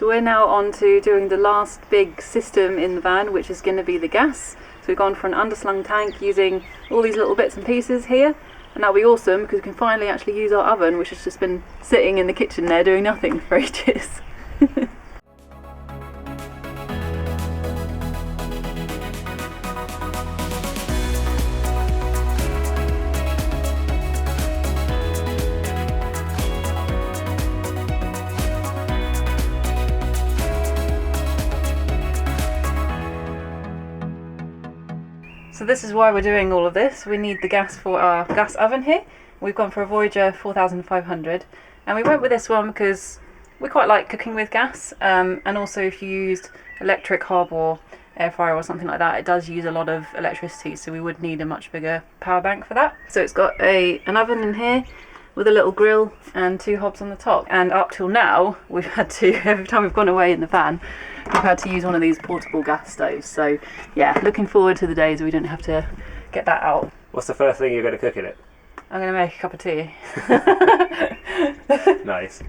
So we're now on to doing the last big system in the van, which is going to be the gas. So we've gone for an underslung tank using all these little bits and pieces here, and that'll be awesome because we can finally actually use our oven, which has just been sitting in the kitchen there doing nothing for ages. So this is why we're doing all of this. We need the gas for our gas oven here. We've gone for a Voyager 4500, and we went with this one because we quite like cooking with gas, and also if you used electric hob or air fryer or something like that, it does use a lot of electricity, so we would need a much bigger power bank for that. So it's got an oven in here with a little grill and 2 hobs on the top, and up till now we've had to, every time we've gone away in the van, we've had to use one of these portable gas stoves. So yeah, looking forward to the days we don't have to get that out. What's the first thing you're going to cook in it? I'm going to make a cup of tea. Nice.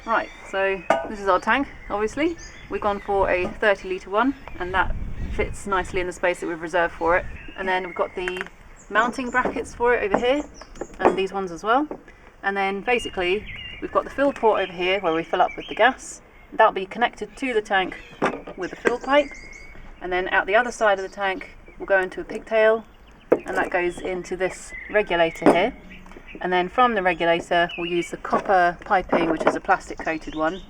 Right, so this is our tank, obviously. We've gone for a 30 litre one, and that fits nicely in the space that we've reserved for it. And then we've got the mounting brackets for it over here, and these ones as well. And then basically we've got the fill port over here where we fill up with the gas. That'll be connected to the tank with a fill pipe, and then out the other side of the tank we'll go into a pigtail, and that goes into this regulator here. And then from the regulator we'll use the copper piping, which is a plastic coated one.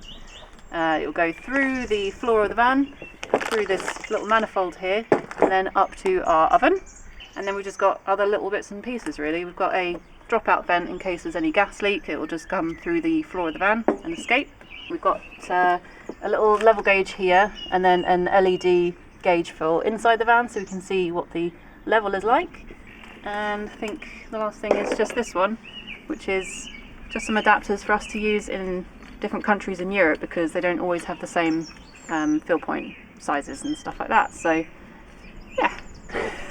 It will go through the floor of the van, through this little manifold here, and then up to our oven. And then we've just got other little bits and pieces really. We've got a dropout vent in case there's any gas leak. It will just come through the floor of the van and escape. We've got a little level gauge here, and then an LED gauge for inside the van so we can see what the level is like. And I think the last thing is just this one, which is just some adapters for us to use in different countries in Europe, because they don't always have the same fill point sizes and stuff like that. So yeah.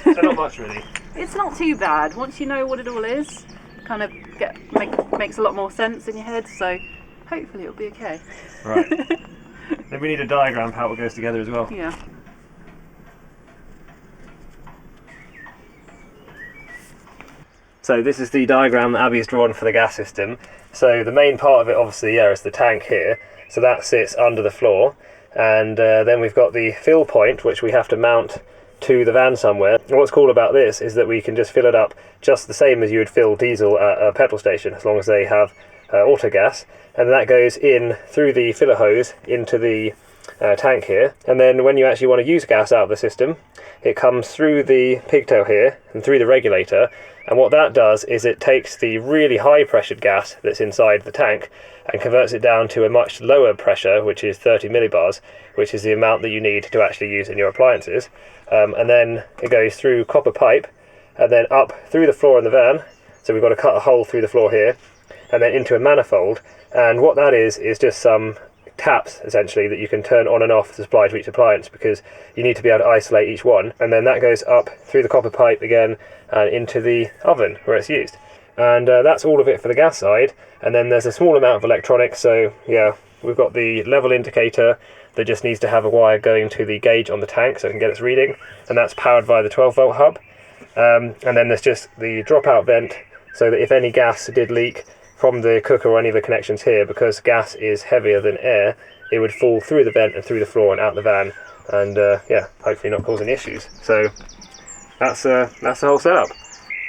So not much really. It's not too bad. Once you know what it all is, kind of makes a lot more sense in your head, so hopefully it'll be okay. Right. Then we need a diagram for how it goes together as well. Yeah. So this is the diagram that Abby's drawn for the gas system. So the main part of it obviously, yeah, is the tank here. So that sits under the floor, and then we've got the fill point, which we have to mount to the van somewhere. And what's cool about this is that we can just fill it up just the same as you would fill diesel at a petrol station, as long as they have Autogas, and that goes in through the filler hose into the tank here. And then when you actually want to use gas out of the system, it comes through the pigtail here and through the regulator, and what that does is it takes the really high pressured gas that's inside the tank and converts it down to a much lower pressure, which is 30 millibars, which is the amount that you need to actually use in your appliances. And then it goes through copper pipe and then up through the floor in the van. So we've got to cut a hole through the floor here, and then into a manifold. And what that is just some taps essentially that you can turn on and off to supply to each appliance, because you need to be able to isolate each one. And then that goes up through the copper pipe again and into the oven where it's used. And that's all of it for the gas side. And then there's a small amount of electronics. So yeah, we've got the level indicator that just needs to have a wire going to the gauge on the tank so it can get its reading, and that's powered by the 12-volt hub. And then there's just the dropout vent, so that if any gas did leak from the cooker or any of the connections here, because gas is heavier than air, it would fall through the vent and through the floor and out the van, and yeah, hopefully not cause any issues. So that's the whole setup.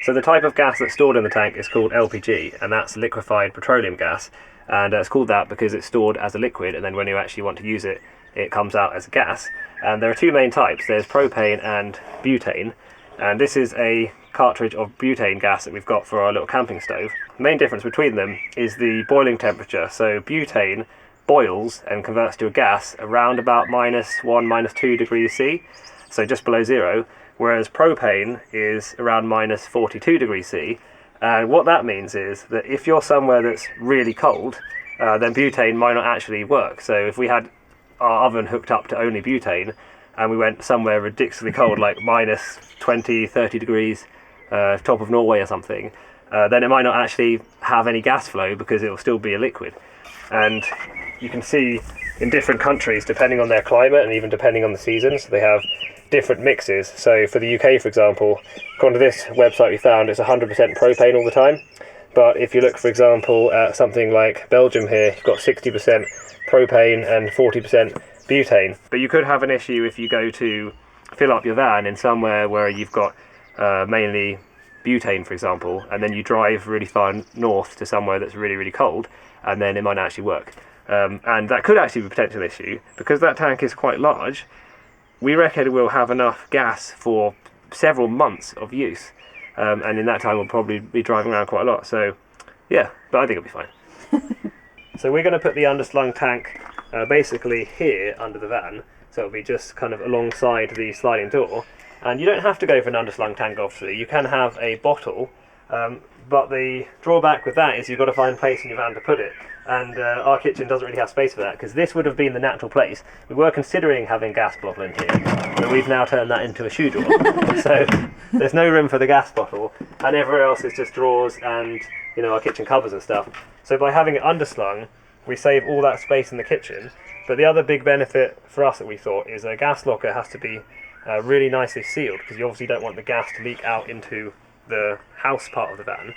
So the type of gas that's stored in the tank is called LPG, and that's liquefied petroleum gas, and it's called that because it's stored as a liquid, and then when you actually want to use it, it comes out as a gas. And there are 2 main types. There's propane and butane, and this is a cartridge of butane gas that we've got for our little camping stove. The main difference between them is the boiling temperature. So butane boils and converts to a gas around about -1, -2 degrees C, so just below 0, whereas propane is around -42 degrees C. And what that means is that if you're somewhere that's really cold, then butane might not actually work. So if we had our oven hooked up to only butane, and we went somewhere ridiculously cold, like -20, 30 degrees, top of Norway or something, then it might not actually have any gas flow because it will still be a liquid. And you can see in different countries, depending on their climate and even depending on the seasons, they have different mixes. So for the UK, for example, according to this website we found, it's 100% propane all the time. But if you look, for example, at something like Belgium here, you've got 60% propane and 40% butane. But you could have an issue if you go to fill up your van in somewhere where you've got mainly butane, for example, and then you drive really far north to somewhere that's really, really cold, and then it might not actually work. And that could actually be a potential issue. Because that tank is quite large, we reckon we'll have enough gas for several months of use. And in that time we'll probably be driving around quite a lot. So yeah, but I think it'll be fine. So we're going to put the underslung tank basically here under the van. So it'll be just kind of alongside the sliding door. And you don't have to go for an underslung tank, obviously. You can have a bottle. But the drawback with that is you've got to find a place in your van to put it. And our kitchen doesn't really have space for that, because this would have been the natural place. We were considering having a gas bottle in here, but we've now turned that into a shoe drawer. So there's no room for the gas bottle, and everywhere else is just drawers and, you know, our kitchen cupboards and stuff. So by having it underslung, we save all that space in the kitchen. But the other big benefit for us that we thought is a gas locker has to be really nicely sealed, because you obviously don't want the gas to leak out into the house part of the van.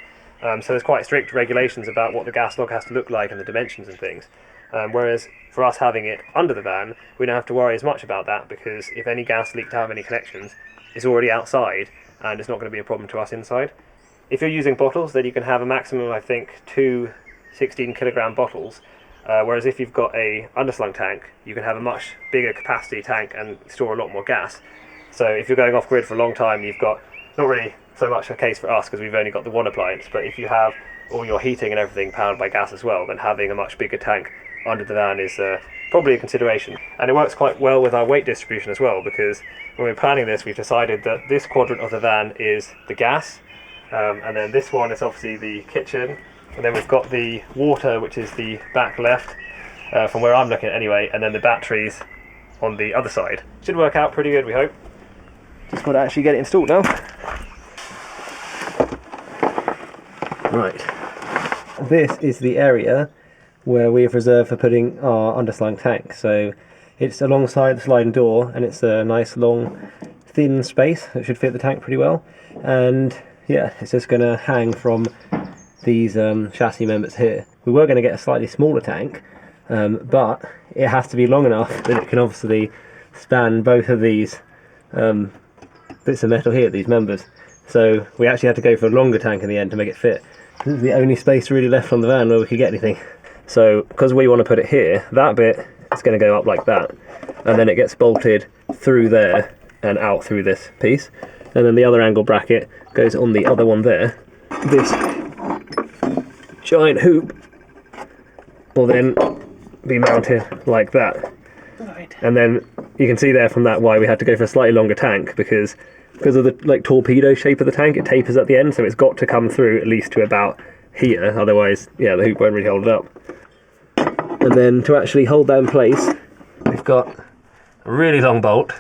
So there's quite strict regulations about what the gas lock has to look like and the dimensions and things. Whereas for us having it under the van, we don't have to worry as much about that, because if any gas leaked out of any connections, it's already outside and it's not going to be a problem to us inside. If you're using bottles, then you can have a maximum, I think, 2 16-kilogram bottles. Whereas if you've got a underslung tank, you can have a much bigger capacity tank and store a lot more gas. So if you're going off grid for a long time, you've got not really so much a case for us because we've only got the one appliance, but if you have all your heating and everything powered by gas as well, then having a much bigger tank under the van is probably a consideration. And it works quite well with our weight distribution as well, because when we were planning this, we've decided that this quadrant of the van is the gas, and then this one is obviously the kitchen, and then we've got the water, which is the back left, from where I'm looking at anyway, and then the batteries on the other side. Should work out pretty good, we hope. Just got to actually get it installed now. Right, this is the area where we have reserved for putting our underslung tank. So it's alongside the sliding door, and it's a nice long thin space that should fit the tank pretty well. And yeah, it's just going to hang from these chassis members here. We were going to get a slightly smaller tank, but it has to be long enough that it can obviously span both of these bits of metal here, these members. So we actually had to go for a longer tank in the end to make it fit. This is the only space really left on the van where we could get anything. So because we want to put it here, that bit is going to go up like that, and then it gets bolted through there and out through this piece, and then the other angle bracket goes on the other one there. This giant hoop will then be mounted like that. Right. And then you can see there from that why we had to go for a slightly longer tank, because of the like torpedo shape of the tank, it tapers at the end, so it's got to come through at least to about here, otherwise yeah, the hoop won't really hold it up. And then to actually hold that in place, we've got a really long bolt,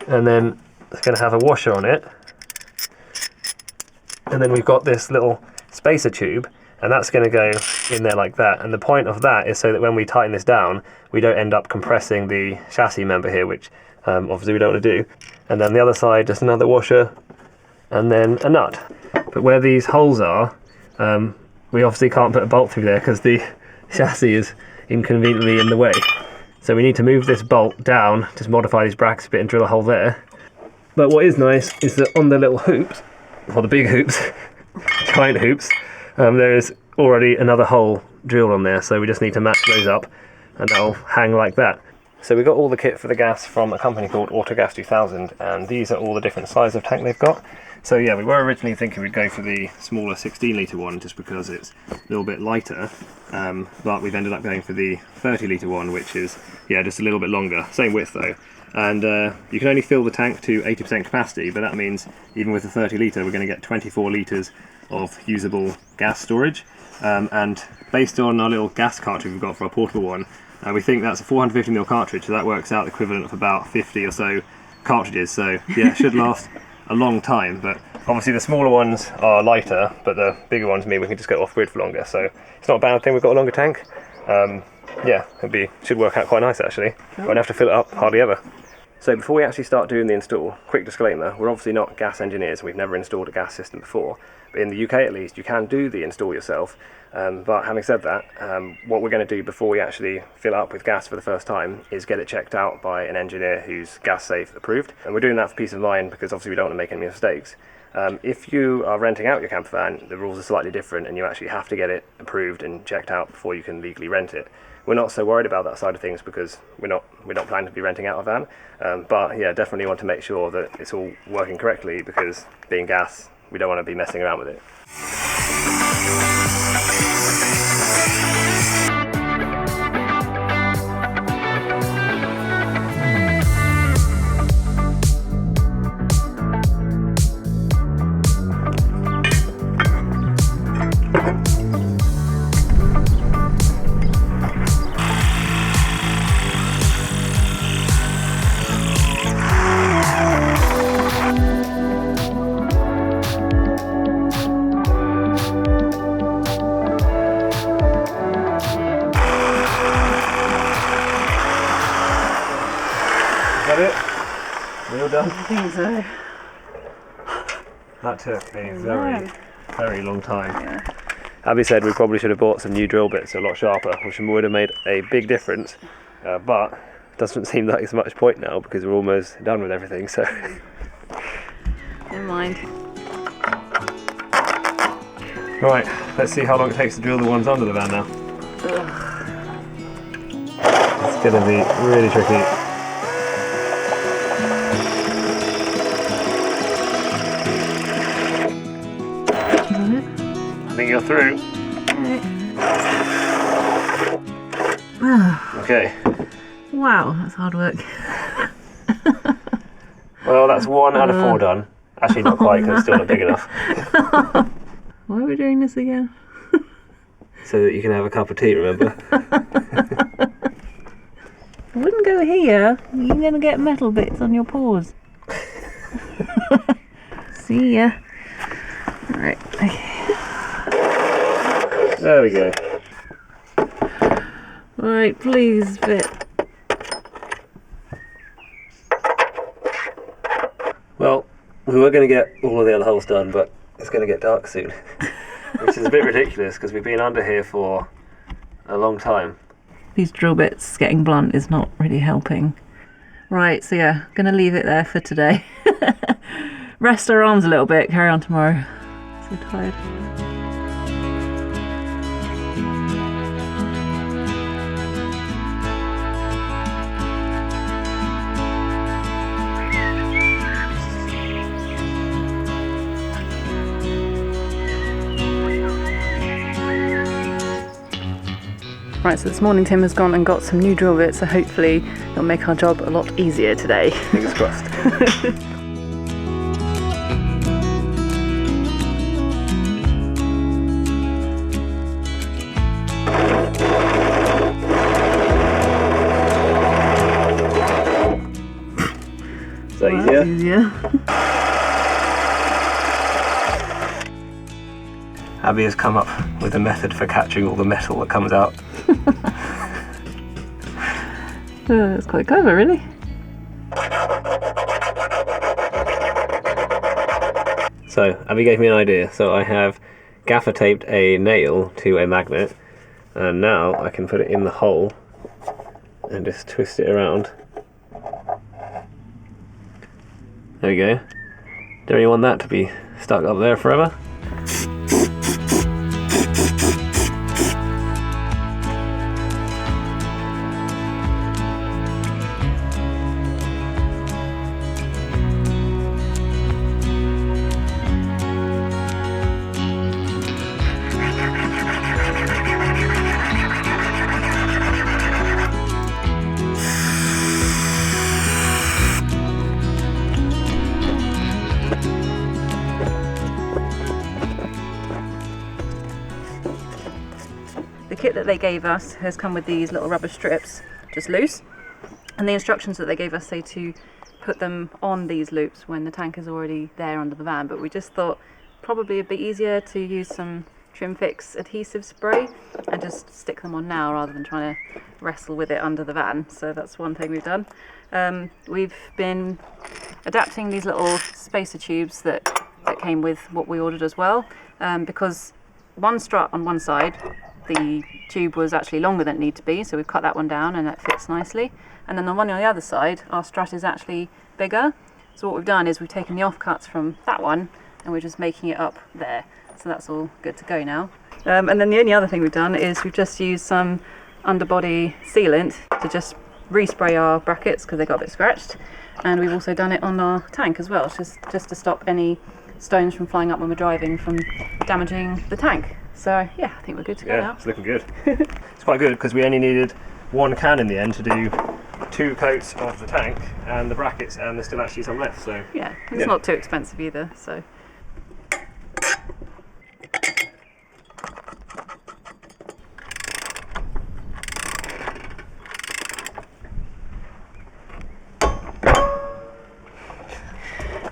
and then it's going to have a washer on it, and then we've got this little spacer tube, and that's going to go in there like that. And the point of that is so that when we tighten this down, we don't end up compressing the chassis member here, which obviously we don't want to do. And then the other side, just another washer, and then a nut. But where these holes are, we obviously can't put a bolt through there because the chassis is inconveniently in the way. So we need to move this bolt down, just modify these brackets a bit and drill a hole there. But what is nice is that on the little hoops, or the big hoops, giant hoops, there is already another hole drilled on there, so we just need to match those up and that'll hang like that. So we got all the kit for the gas from a company called Autogas 2000, and these are all the different sizes of tank they've got. So yeah, we were originally thinking we'd go for the smaller 16-litre one just because it's a little bit lighter, but we've ended up going for the 30-litre one, which is yeah, just a little bit longer, same width though. And you can only fill the tank to 80% capacity, but that means even with the 30-litre we're going to get 24 litres of usable gas storage. And based on our little gas cartridge we've got for our portable one, we think that's a 450ml cartridge, so that works out equivalent of about 50 or so cartridges. So yeah, it should last a long time. But obviously the smaller ones are lighter, but the bigger ones mean we can just go off grid for longer. So it's not a bad thing we've got a longer tank. yeah, should work out quite nice actually. Won't have to fill it up hardly ever. So before we actually start doing the install, quick disclaimer, we're obviously not gas engineers, we've never installed a gas system before, but in the UK at least you can do the install yourself, but having said that, what we're going to do before we actually fill it up with gas for the first time is get it checked out by an engineer who's gas safe approved, and we're doing that for peace of mind because obviously we don't want to make any mistakes. If you are renting out your camper van, the rules are slightly different and you actually have to get it approved and checked out before you can legally rent it. We're not so worried about that side of things because we're not planning to be renting out a van, but yeah, definitely want to make sure that it's all working correctly because being gas, we don't want to be messing around with it. Done? I think so. That took a very long time. Yeah. Abby said we probably should have bought some new drill bits a lot sharper, which would have made a big difference, but it doesn't seem like it's much point now because we're almost done with everything, so... Never mind. Right, let's see how long it takes to drill the ones under the van now. Ugh. It's going to be really tricky. I think you're through. Okay. Wow, that's hard work. Well, that's 1 out of 4 done. Actually, not quite because it's still not big enough. Why are we doing this again? So that you can have a cup of tea, remember? I wouldn't go here. You're going to get metal bits on your paws. See ya. Right, okay. There we go. Right, please fit. Well, we were going to get all of the other holes done, but it's going to get dark soon. Which is a bit ridiculous because we've been under here for a long time. These drill bits getting blunt is not really helping. Right, so yeah, gonna leave it there for today. Rest our arms a little bit, carry on tomorrow. So tired. Right, so this morning Tim has gone and got some new drill bits, so hopefully it'll make our job a lot easier today. Fingers crossed. Is that easier? Easier. Abby has come up with a method for catching all the metal that comes out. That's quite clever, really. So, Abby gave me an idea. So I have gaffer taped a nail to a magnet, and now I can put it in the hole and just twist it around. There we go. Don't really want that to be stuck up there forever. The kit that they gave us has come with these little rubber strips, just loose, and the instructions that they gave us say to put them on these loops when the tank is already there under the van, but we just thought probably it'd be easier to use some Trim Fix adhesive spray and just stick them on now rather than trying to wrestle with it under the van. So that's one thing we've done. We've been adapting these little spacer tubes that came with what we ordered as well, because one strut on one side, the tube was actually longer than it needed to be, so we've cut that one down and that fits nicely. And then the one on the other side, our strut is actually bigger. So what we've done is we've taken the offcuts from that one and we're just making it up there. So that's all good to go now. And then the only other thing we've done is we've just used some underbody sealant to just respray our brackets because they got a bit scratched. And we've also done it on our tank as well, just to stop any stones from flying up when we're driving from damaging the tank. So yeah, I think we're good to go now. It's looking good. It's quite good because we only needed one can in the end to do 2 coats of the tank and the brackets, and there's still actually some left. So yeah, it's not too expensive either. So.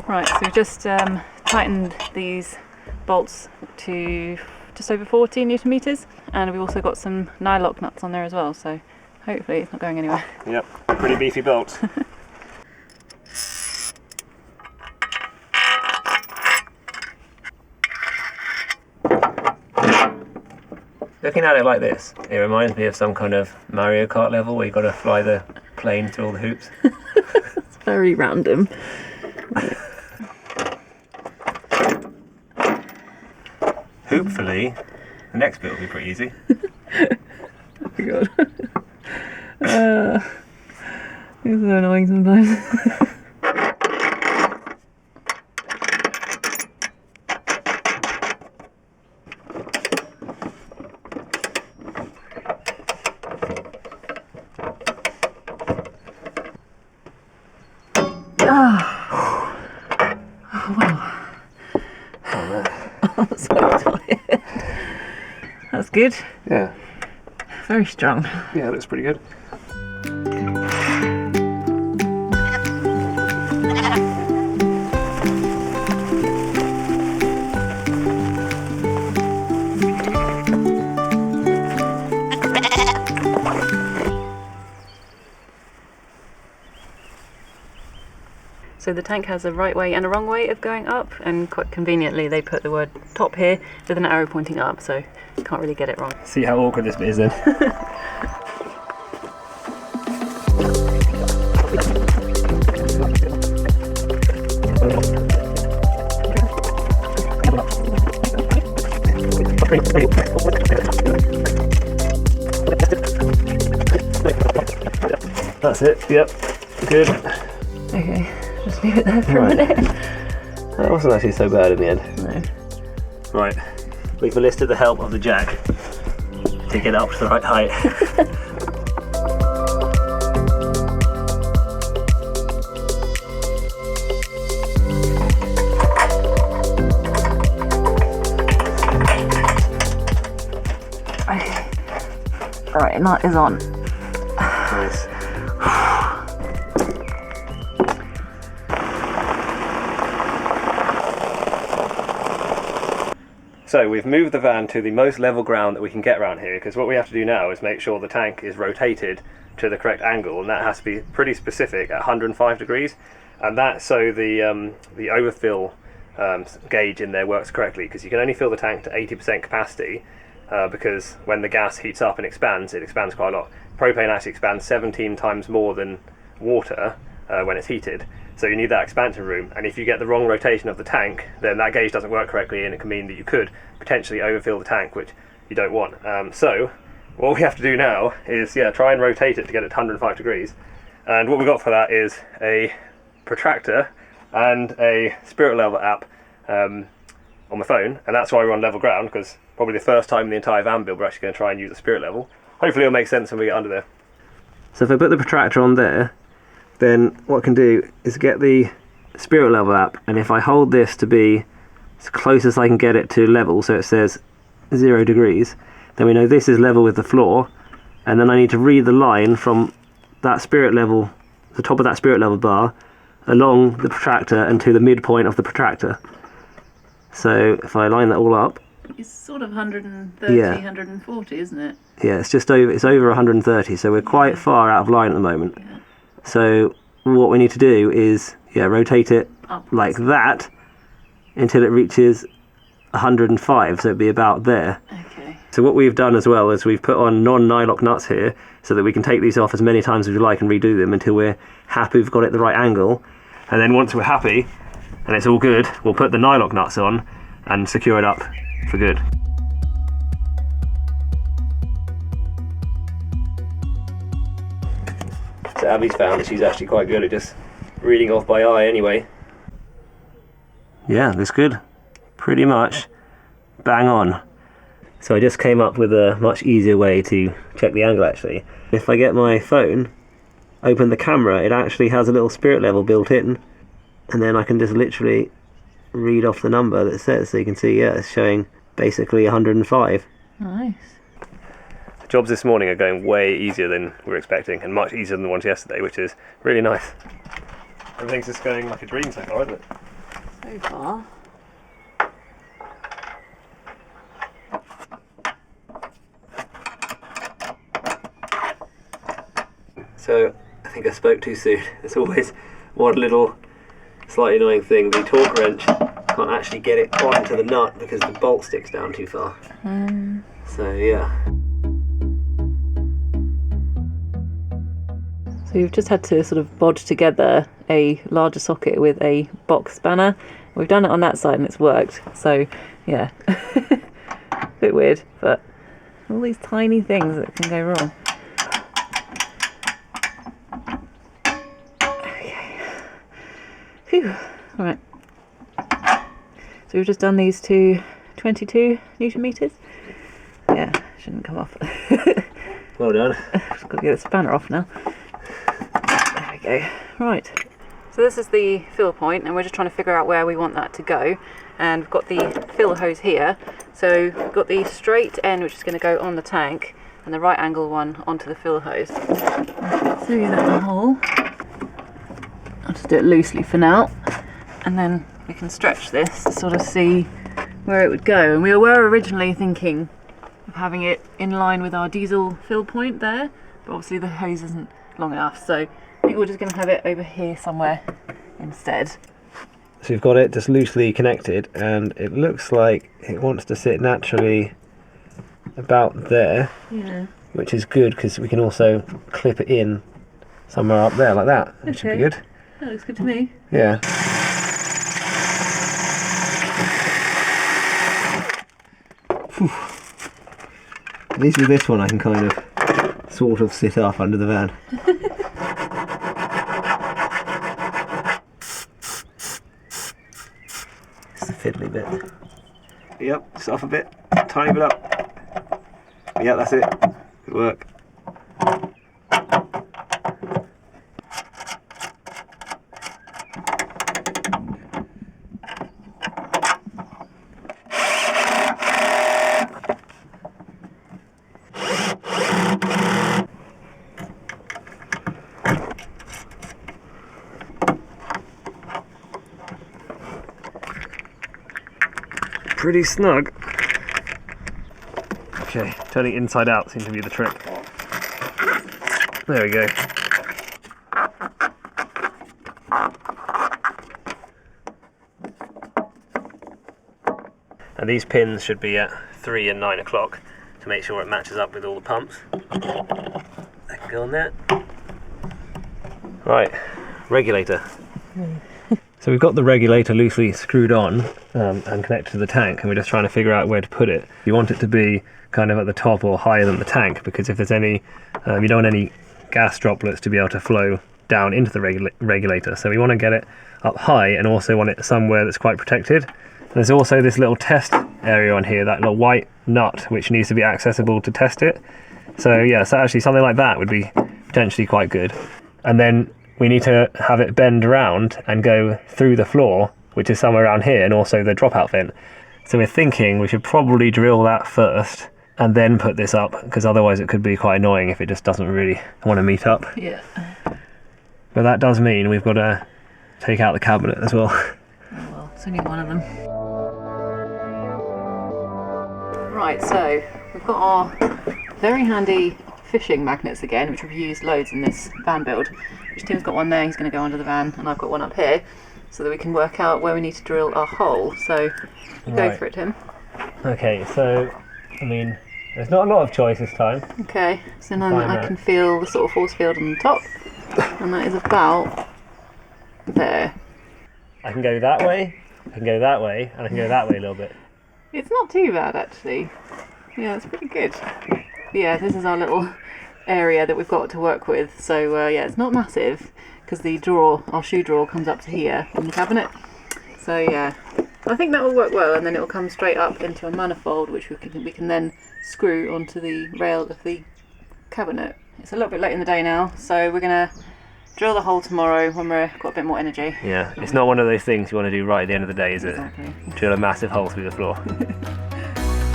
Right, so we've just tightened these bolts to just over 40 Newton meters, and we've also got some nylock nuts on there as well, so hopefully it's not going anywhere. Yep, pretty beefy bolt. Looking at it like this, it reminds me of some kind of Mario Kart level where you've got to fly the plane through all the hoops. It's very random. Hopefully, the next bit will be pretty easy. Oh my god. It's so annoying sometimes. I'm so tired. That's good. Yeah. Very strong. Yeah, it looks pretty good. So the tank has a right way and a wrong way of going up, and quite conveniently they put the word top here with an arrow pointing up, so you can't really get it wrong. See how awkward this bit is then. That's it, yep, good. Okay, just leave it there for a minute. That wasn't actually so bad in the end. No. Right, we've enlisted the help of the jack to get up to the right height. Okay. Right, nut is on. Nice. So we've moved the van to the most level ground that we can get around here, because what we have to do now is make sure the tank is rotated to the correct angle, and that has to be pretty specific at 105 degrees, and that's so the overfill gauge in there works correctly, because you can only fill the tank to 80% capacity, because when the gas heats up and expands, it expands quite a lot. Propane actually expands 17 times more than water when it's heated. So you need that expansion room, and if you get the wrong rotation of the tank, then that gauge doesn't work correctly, and it can mean that you could potentially overfill the tank, which you don't want. So what we have to do now is try and rotate it to get it to 105 degrees, and what we got for that is a protractor and a spirit level app on my phone, and that's why we're on level ground, because probably the first time in the entire van build we're actually going to try and use a spirit level. Hopefully it'll make sense when we get under there. So if I put the protractor on there, then what I can do is get the spirit level app, and if I hold this to be as close as I can get it to level, so it says 0 degrees, then we know this is level with the floor, and then I need to read the line from that spirit level, the top of that spirit level bar, along the protractor and to the midpoint of the protractor. So if I line that all up, It's sort of 130, Yeah. 140, isn't it? Yeah, it's just over. It's over 130, so we're quite far out of line at the moment. Yeah. So what we need to do is, rotate it Upwards. like that until it reaches 105. So it'd be about there. Okay. So what we've done as well is we've put on non-nylock nuts here, so that we can take these off as many times as we like and redo them until we're happy we've got it at the right angle. And then once we're happy and it's all good, we'll put the nylock nuts on and secure it up for good. So Abby's found that she's actually quite good at just reading off by eye anyway. Yeah, that's good. Pretty much bang on. So I just came up with a much easier way to check the angle actually. If I get my phone, open the camera, it actually has a little spirit level built in, and then I can just literally read off the number that it says, so you can see, it's showing basically 105. Nice. The jobs this morning are going way easier than we were expecting, and much easier than the ones yesterday, which is really nice. Everything's just going like a dream so far, isn't it? So far. So I think I spoke too soon. There's always one little slightly annoying thing. The torque wrench can't actually get it onto the nut because the bolt sticks down too far. So yeah. So you've just had to sort of bodge together a larger socket with a box spanner. We've done it on that side and it's worked. So yeah, a bit weird, but all these tiny things that can go wrong. Phew. All right. So we've just done these to 22 Newton meters. Yeah, shouldn't come off. Well done. Just got to get the spanner off now. There we go. Right. So this is the fill point, and we're just trying to figure out where we want that to go. And we've got the fill hose here. So we've got the straight end, which is going to go on the tank, and the right angle one onto the fill hose. So you got the hole. I'll just do it loosely for now, and then we can stretch this to sort of see where it would go. And we were originally thinking of having it in line with our diesel fill point there, but obviously the hose isn't long enough, so I think we're just going to have it over here somewhere instead. So we've got it just loosely connected, and it looks like it wants to sit naturally about there, which is good because we can also clip it in somewhere up there like that, which should be good. That looks good to me. Yeah. Whew. At least with this one I can kind of sort of sit up under the van. It's the fiddly bit. Yep, just off a bit, tiny bit up. Yeah, that's it. Good work. Pretty snug. Okay, turning inside out seems to be the trick. There we go. And these pins should be at 3 and 9 o'clock to make sure it matches up with all the pumps. That can go on there. Right, regulator. So we've got the regulator loosely screwed on and connected to the tank, and we're just trying to figure out where to put it. You want it to be kind of at the top or higher than the tank, because if there's any, you don't want any gas droplets to be able to flow down into the regulator. So we want to get it up high and also want it somewhere that's quite protected. And there's also this little test area on here, that little white nut, which needs to be accessible to test it. So yeah, so actually something like that would be potentially quite good. And then we need to have it bend around and go through the floor, which is somewhere around here, and also the dropout vent. So we're thinking we should probably drill that first and then put this up, because otherwise it could be quite annoying if it just doesn't really want to meet up. Yeah. But that does mean we've got to take out the cabinet as well. Oh well, it's only one of them. Right, so we've got our very handy fishing magnets again, which we've used loads in this van build. Which Tim's got one there, he's going to go under the van, and I've got one up here, so that we can work out where we need to drill our hole. So go for it, Tim. Okay, so I mean, there's not a lot of choice this time. Okay, so now I can feel the sort of force field on the top, and that is about there. I can go that way, I can go that way, and I can go that way a little bit. It's not too bad actually. Yeah, it's pretty good. But yeah, this is our little area that we've got to work with. So yeah, it's not massive because the drawer, our shoe drawer, comes up to here on the cabinet. So yeah, I think that will work well, and then it will come straight up into a manifold, which we can then screw onto the rail of the cabinet. It's a little bit late in the day now, so we're gonna drill the hole tomorrow when we've got a bit more energy. Yeah, it's not one of those things you want to do right at the end of the day, is it? Exactly. Drill a massive hole through the floor.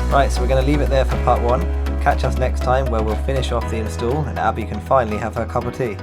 Right, so we're going to leave it there for part 1. Catch us next time where we'll finish off the install and Abby can finally have her cup of tea.